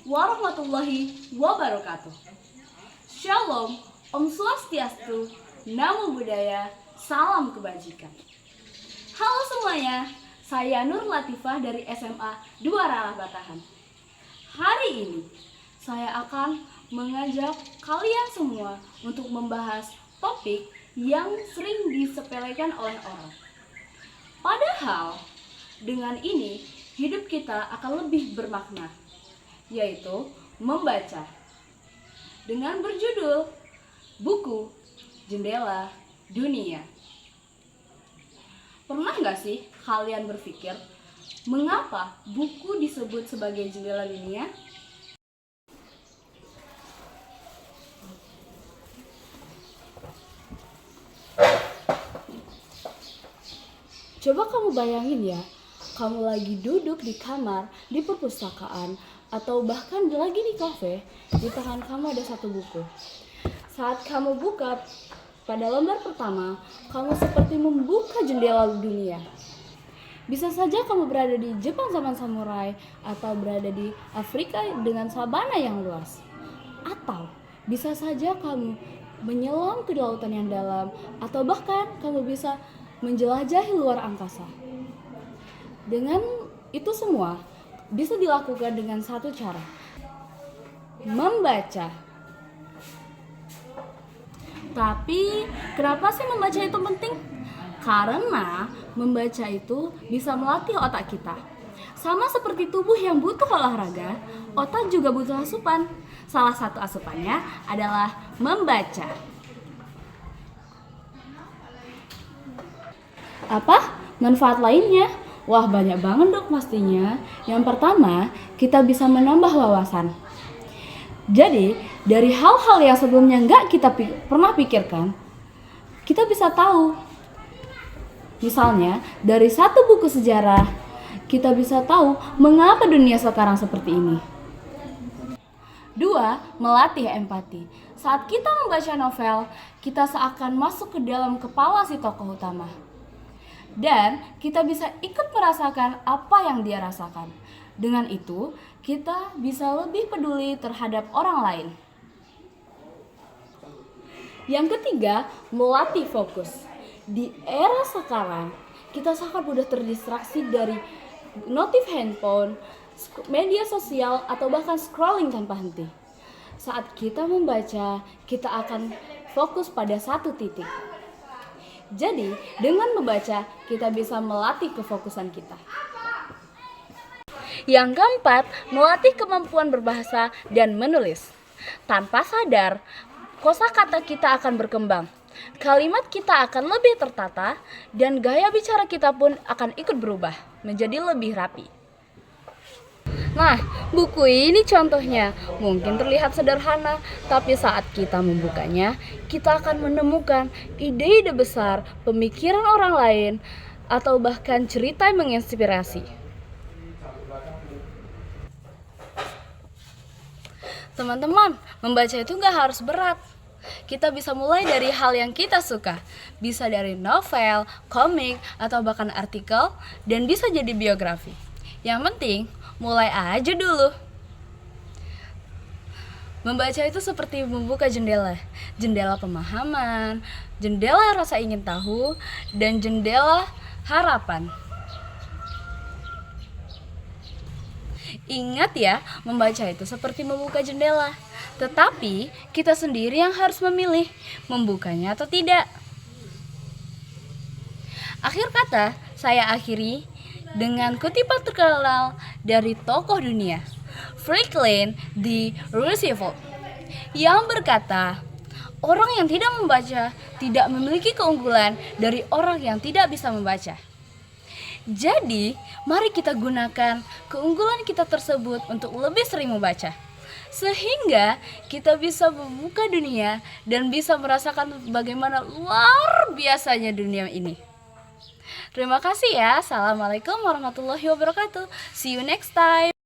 warahmatullahi wabarakatuh. Shalom, Om Swastiastu, Namo Buddhaya, salam kebajikan. Halo semuanya, saya Nur Latifah dari SMA 2 Rarah Batahan. Hari ini saya akan mengajak kalian semua untuk membahas topik yang sering disepelekan oleh orang. Padahal dengan ini hidup kita akan lebih bermakna, yaitu membaca. Dengan berjudul Buku Jendela Dunia. Pernah nggak sih kalian berpikir mengapa buku disebut sebagai jendela dunia? Coba kamu bayangin ya, kamu lagi duduk di kamar, di perpustakaan, atau bahkan lagi di kafe, di tangan kamu ada satu buku. Saat kamu buka pada lembar pertama, kamu seperti membuka jendela dunia. Bisa saja kamu berada di Jepang zaman samurai, atau berada di Afrika dengan sabana yang luas. Atau bisa saja kamu menyelam ke lautan yang dalam, atau bahkan kamu bisa menjelajahi luar angkasa. Dengan itu semua bisa dilakukan dengan satu cara, membaca. Tapi kenapa sih membaca itu penting? Karena membaca itu bisa melatih otak kita. Sama seperti tubuh yang butuh olahraga, otak juga butuh asupan. Salah satu asupannya adalah membaca. Apa manfaat lainnya? Wah, banyak banget dok pastinya. Yang pertama, kita bisa menambah wawasan. Jadi, dari hal-hal yang sebelumnya nggak kita pernah pikirkan, kita bisa tahu. Misalnya, dari satu buku sejarah, kita bisa tahu mengapa dunia sekarang seperti ini. 2. Melatih empati. Saat kita membaca novel, kita seakan masuk ke dalam kepala si tokoh utama. Dan kita bisa ikut merasakan apa yang dia rasakan. Dengan itu, kita bisa lebih peduli terhadap orang lain. Yang ketiga, melatih fokus. Di era sekarang, kita sangat mudah terdistraksi dari notif handphone, media sosial, atau bahkan scrolling tanpa henti. Saat kita membaca, kita akan fokus pada satu titik. Jadi, dengan membaca, kita bisa melatih kefokusan kita. Yang keempat, melatih kemampuan berbahasa dan menulis. Tanpa sadar, kosakata kita akan berkembang. Kalimat kita akan lebih tertata, dan gaya bicara kita pun akan ikut berubah, menjadi lebih rapi. Nah, buku ini contohnya. Mungkin terlihat sederhana, tapi saat kita membukanya, kita akan menemukan ide-ide besar, pemikiran orang lain, atau bahkan cerita yang menginspirasi. Teman-teman, membaca itu gak harus berat. Kita bisa mulai dari hal yang kita suka. Bisa dari novel, komik, atau bahkan artikel, dan bisa jadi biografi. Yang penting, mulai aja dulu. Membaca itu seperti membuka jendela. Jendela pemahaman, jendela rasa ingin tahu, dan jendela harapan. Ingat ya, membaca itu seperti membuka jendela. Tetapi kita sendiri yang harus memilih membukanya atau tidak. Akhir kata, saya akhiri dengan kutipan terkenal dari tokoh dunia, Franklin D. Roosevelt, yang berkata, orang yang tidak membaca tidak memiliki keunggulan dari orang yang tidak bisa membaca. Jadi, mari kita gunakan keunggulan kita tersebut untuk lebih sering membaca, sehingga kita bisa membuka dunia dan bisa merasakan bagaimana luar biasanya dunia ini. Terima kasih ya. Assalamualaikum warahmatullahi wabarakatuh. See you next time.